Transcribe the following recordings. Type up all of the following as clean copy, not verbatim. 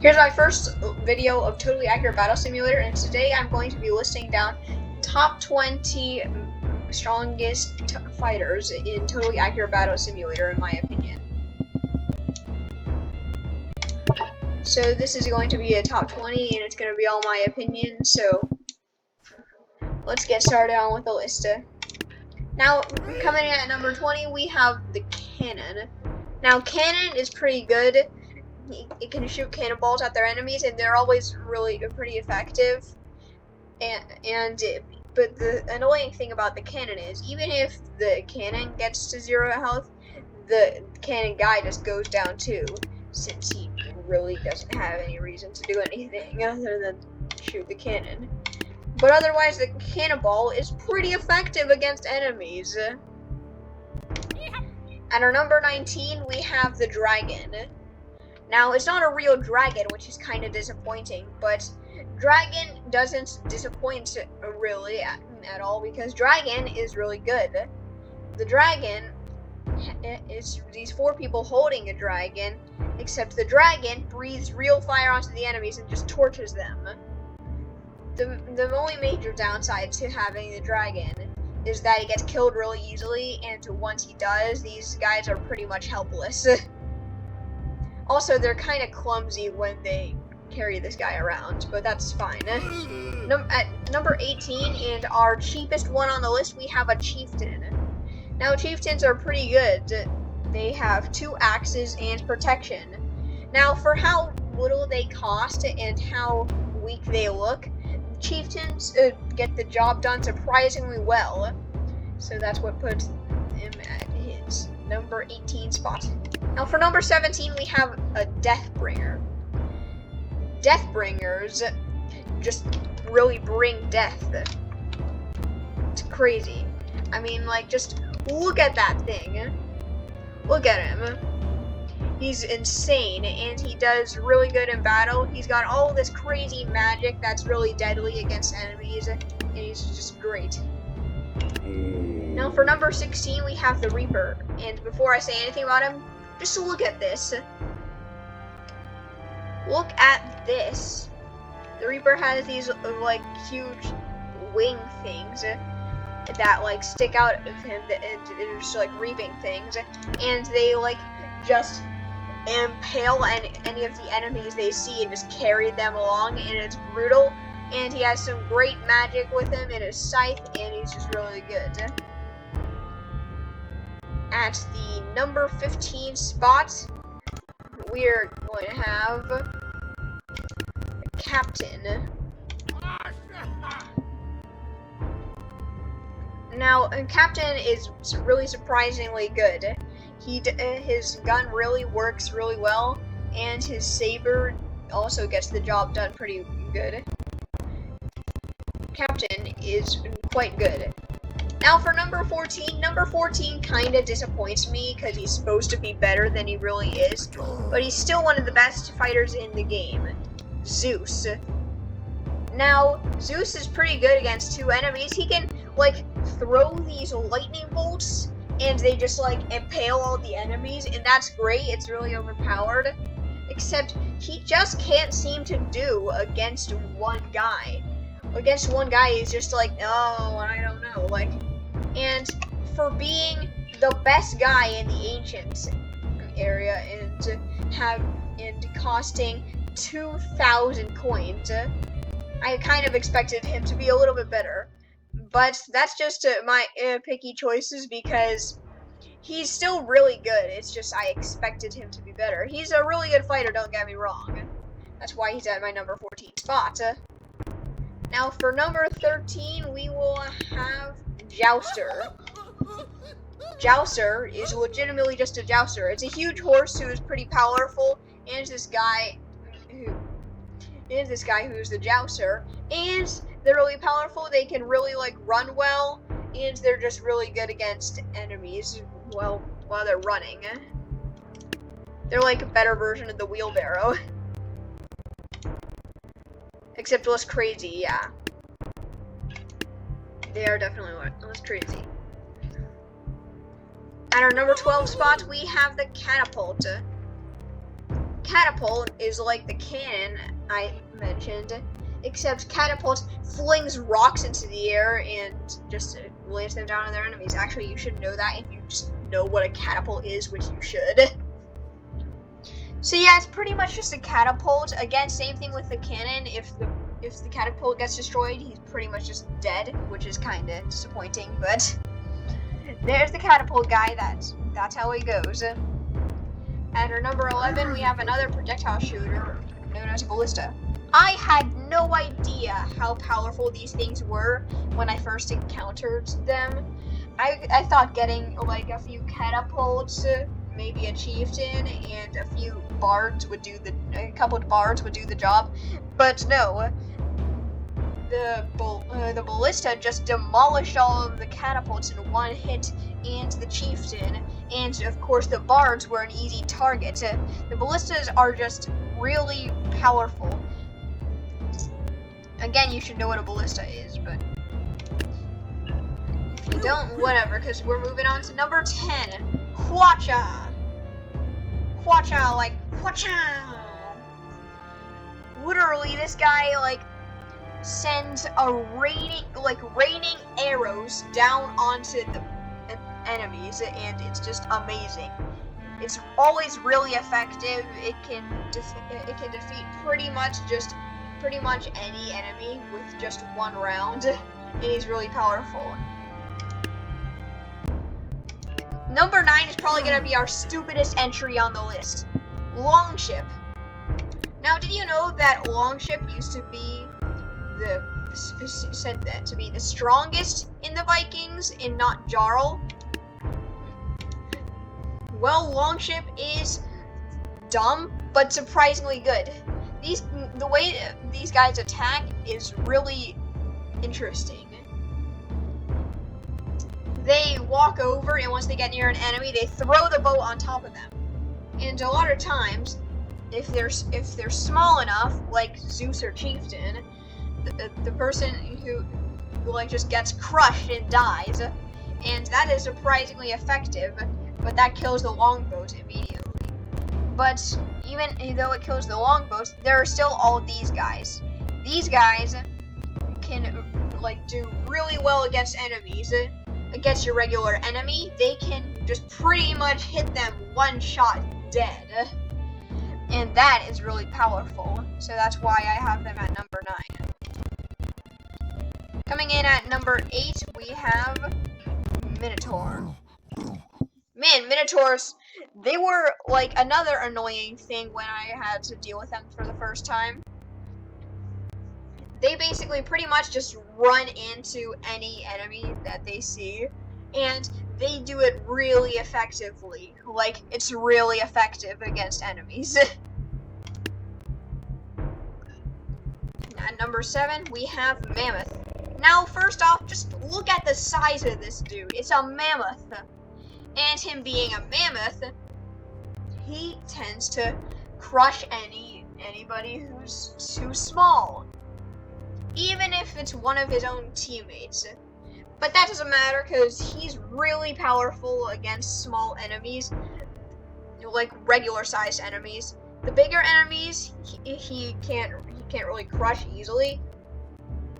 Here's my first video of Totally Accurate Battle Simulator, and today I'm going to be listing down top 20 strongest fighters in Totally Accurate Battle Simulator, in my opinion. So this is going to be a top 20, and it's going to be all my opinion, so let's get started on with the list. Now, coming in at number 20, we have the Cannon. Now, Cannon is pretty good. It can shoot cannonballs at their enemies, and they're always really pretty effective. But the annoying thing about the cannon is, even if the cannon gets to 0 health, the cannon guy just goes down too, since he really doesn't have any reason to do anything other than shoot the cannon. But otherwise, the cannonball is pretty effective against enemies. At our number 19, we have the Dragon. Now, it's not a real dragon, which is kind of disappointing, but Dragon doesn't disappoint really at all, because Dragon is really good. The Dragon is these 4 people holding a dragon, except the dragon breathes real fire onto the enemies and just torches them. The only major downside to having the dragon is that he gets killed really easily, and once he does, these guys are pretty much helpless. Also, they're kind of clumsy when they carry this guy around, but that's fine. At number 18, and our cheapest one on the list, we have a Chieftain. Now, Chieftains are pretty good. They have 2 axes and protection. Now, for how little they cost and how weak they look, Chieftains get the job done surprisingly well. So that's what puts him at his number 18 spot. Now for number 17, we have a Deathbringer. Deathbringers just really bring death. It's crazy. I mean, like, just look at that thing. Look at him. He's insane, and he does really good in battle. He's got all this crazy magic that's really deadly against enemies, and he's just great. Now for number 16, we have the Reaper, and before I say anything about him, just look at this. Look at this. The Reaper has these like huge wing things that like stick out of him, and they're just like reaping things, and they like just impale any of the enemies they see and just carry them along, and it's brutal. And he has some great magic with him in his scythe, and he's just really good. At the number 15 spot, we're going to have a Captain. Now, a Captain is really surprisingly good. His gun really works really well, and his saber also gets the job done pretty good. Captain is quite good. Now for number 14, number 14 kind of disappoints me because he's supposed to be better than he really is, but he's still one of the best fighters in the game, Zeus. Now, Zeus is pretty good against 2 enemies. He can, like, throw these lightning bolts, and they just, like, impale all the enemies, and that's great. It's really overpowered. Except, he just can't seem to do against one guy. Against one guy, he's just like, oh, I don't know, like, and for being the best guy in the Ancients area and costing 2,000 coins, I kind of expected him to be a little bit better, but that's just my picky choices, because he's still really good. It's just I expected him to be better. He's a really good fighter, don't get me wrong. That's why he's at my number 14 spot. Now for number 13, we will have Jouster. Jouster is legitimately just a jouster. It's a huge horse who is pretty powerful, and this guy who's the jouster, and they're really powerful. They can really like run well, and they're just really good against enemies while they're running. They're like a better version of the wheelbarrow. Except less crazy, yeah. They are definitely less crazy. At our number 12 spot, we have the Catapult. Catapult is like the cannon I mentioned, except Catapult flings rocks into the air and just lays them down on their enemies. Actually, you should know that if you just know what a catapult is, which you should. So yeah, it's pretty much just a catapult. Again, same thing with the cannon. If the catapult gets destroyed, he's pretty much just dead, which is kind of disappointing, but there's the catapult guy. That's how he goes. At our number 11, we have another projectile shooter known as Ballista. I had no idea how powerful these things were when I first encountered them. I thought getting like a few catapults, maybe a chieftain, and a couple of bards would do the job, but no. The Ballista just demolished all of the catapults in one hit, and the chieftain, and of course the bards were an easy target. The ballistas are just really powerful. Again, you should know what a ballista is, but if you don't, whatever, because we're moving on to number 10, Hwacha. Hwacha, like Hwacha. Literally, this guy like sends raining arrows down onto the enemies, and it's just amazing. It's always really effective. It can defeat pretty much any enemy with just one round, and he's really powerful. Number 9 is probably gonna be our stupidest entry on the list, Longship. Now, did you know that Longship used to be said that to be the strongest in the Vikings and not Jarl? Well, Longship is dumb, but surprisingly good. The way these guys attack is really interesting. They walk over, and once they get near an enemy, they throw the boat on top of them. And a lot of times, if they're small enough, like Zeus or Chieftain, the person who like just gets crushed and dies, and that is surprisingly effective. But that kills the longboat immediately. But even though it kills the longboats, there are still all these guys. These guys can like do really well against enemies. Against your regular enemy, they can just pretty much hit them one shot dead. And that is really powerful. So that's why I have them at number 9. Coming in at number 8, we have Minotaur. Man, Minotaurs, they were like another annoying thing when I had to deal with them for the first time. They basically pretty much just run into any enemy that they see, and they do it really effectively. Like, it's really effective against enemies. At number 7, we have Mammoth. Now, first off, just look at the size of this dude. It's a mammoth. And him being a mammoth, he tends to crush anybody who's too small, even if it's one of his own teammates. But that doesn't matter, because he's really powerful against small enemies, like regular-sized enemies. The bigger enemies, he can't really crush easily,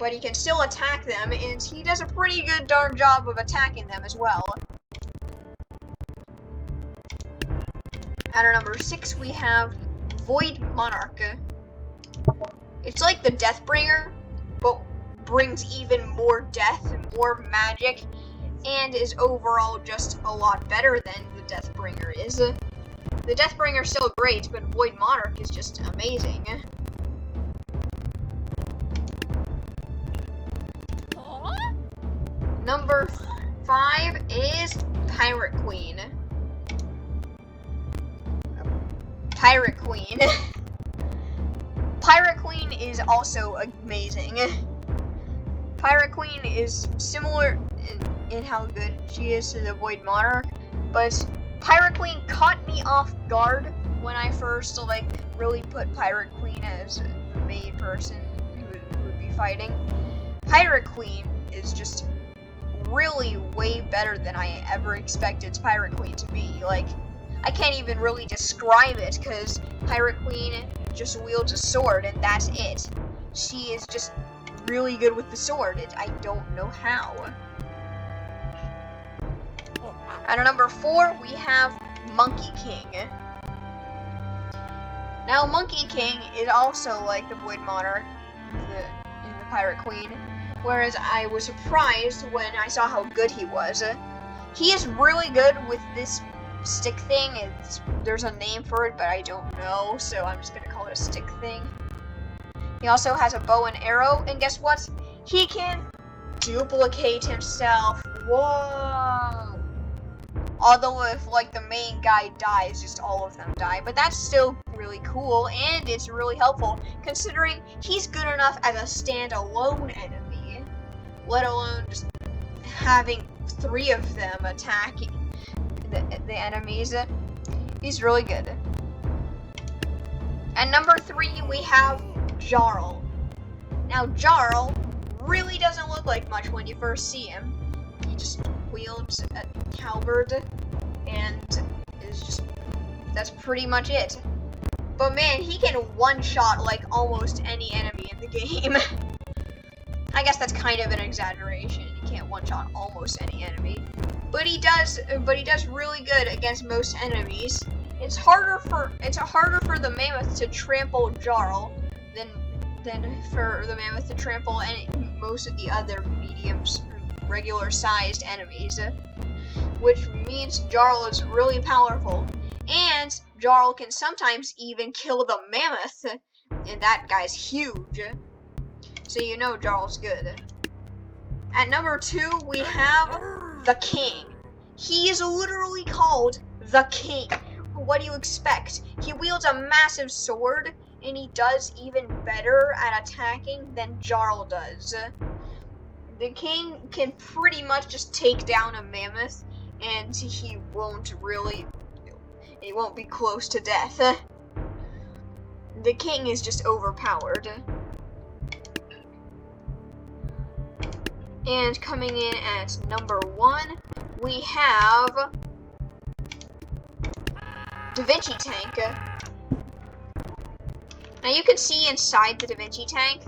but he can still attack them, and he does a pretty good darn job of attacking them as well. At our number 6, we have Void Monarch. It's like the Deathbringer, but brings even more death and more magic, and is overall just a lot better than the Deathbringer is. The Deathbringer is still great, but Void Monarch is just amazing. Number 5 is Pirate Queen. Pirate Queen. Pirate Queen is also amazing. Pirate Queen is similar in how good she is to the Void Monarch, but Pirate Queen caught me off guard when I first really put Pirate Queen as the main person who would be fighting. Pirate Queen is just really way better than I ever expected Pirate Queen to be. Like, I can't even really describe it, because Pirate Queen just wields a sword, and that's it. She is just really good with the sword. I don't know how. At number 4, we have Monkey King. Now, Monkey King is also like the Void Monarch in the Pirate Queen, whereas I was surprised when I saw how good he was. He is really good with this stick thing. There's a name for it, but I don't know, so I'm just gonna call it a stick thing. He also has a bow and arrow, and guess what? He can duplicate himself. Whoa! Although if like the main guy dies, just all of them die. But that's still really cool, and it's really helpful, considering he's good enough as a standalone enemy, let alone just having 3 of them attack the enemies. He's really good. At number 3, we have Jarl. Now, Jarl really doesn't look like much when you first see him. He just wields a halberd, and is just, that's pretty much it. But man, he can one-shot like almost any enemy in the game. I guess that's kind of an exaggeration. He can't one-shot almost any enemy, but he does really good against most enemies. It's harder for the Mammoth to trample Jarl than for the Mammoth to trample most of the other regular-sized enemies, which means Jarl is really powerful, and Jarl can sometimes even kill the Mammoth, and that guy's huge. So you know Jarl's good. At number 2, we have the King. He is literally called the King. What do you expect? He wields a massive sword, and he does even better at attacking than Jarl does. The King can pretty much just take down a Mammoth, and he won't be close to death. The King is just overpowered. And coming in at number 1, we have Vinci Tank. Now you can see inside the Vinci Tank.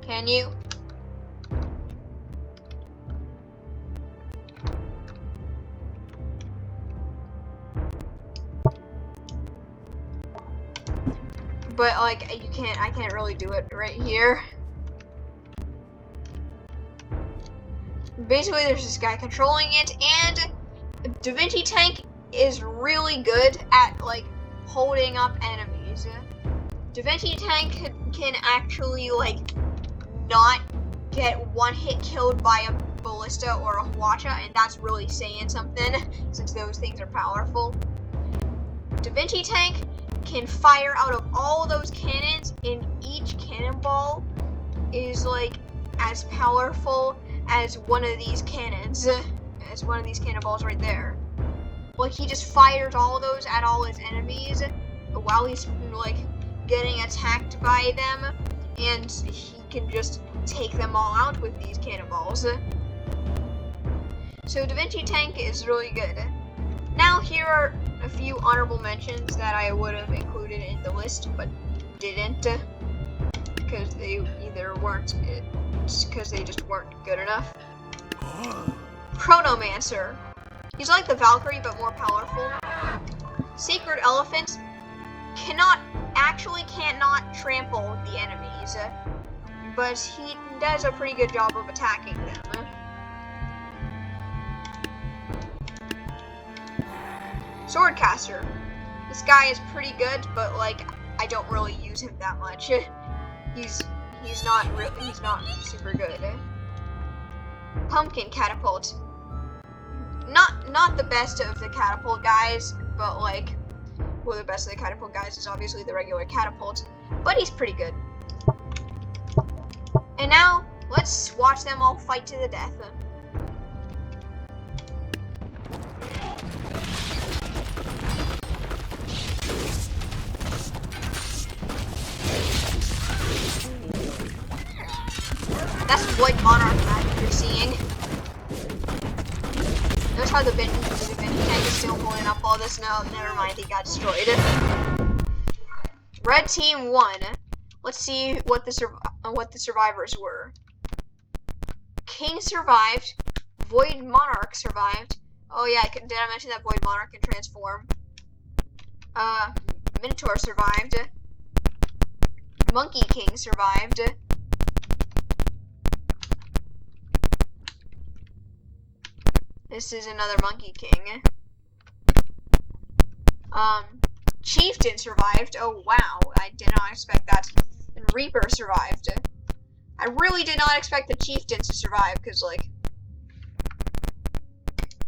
Can you? But like I can't really do it right here. Basically there's this guy controlling it, and Da Vinci Tank is really good at like holding up enemies. Da Vinci Tank can actually like not get one hit killed by a Ballista or a Hwacha, and that's really saying something since those things are powerful. Da Vinci Tank can fire out of all those cannons, and each cannonball is like as powerful as one of these cannons, as one of these cannonballs right there. Like he just fires all those at all his enemies while he's like getting attacked by them, and he can just take them all out with these cannonballs. So Da Vinci Tank is really good. Now here are a few honorable mentions that I would have included in the list, but didn't, because they just weren't good enough. Chronomancer. He's like the Valkyrie, but more powerful. Sacred Elephant cannot trample the enemies, but he does a pretty good job of attacking them. Swordcaster. This guy is pretty good, but like I don't really use him that much. He's not super good. Pumpkin Catapult. Not the best of the Catapult guys, but like, well, the best of the Catapult guys is obviously the regular Catapult, but he's pretty good. And now let's watch them all fight to the death. That's what Monarch magic you're seeing. Notice how the Vinci Tank is still pulling up all this. No, never mind. He got destroyed. Red team won. Let's see what the survivors were. King survived. Void Monarch survived. Oh yeah, did I mention that Void Monarch can transform? Minotaur survived. Monkey King survived. This is another Monkey King. Chieftain survived. Oh wow, I did not expect that. And Reaper survived. I really did not expect the Chieftain to survive, because, like,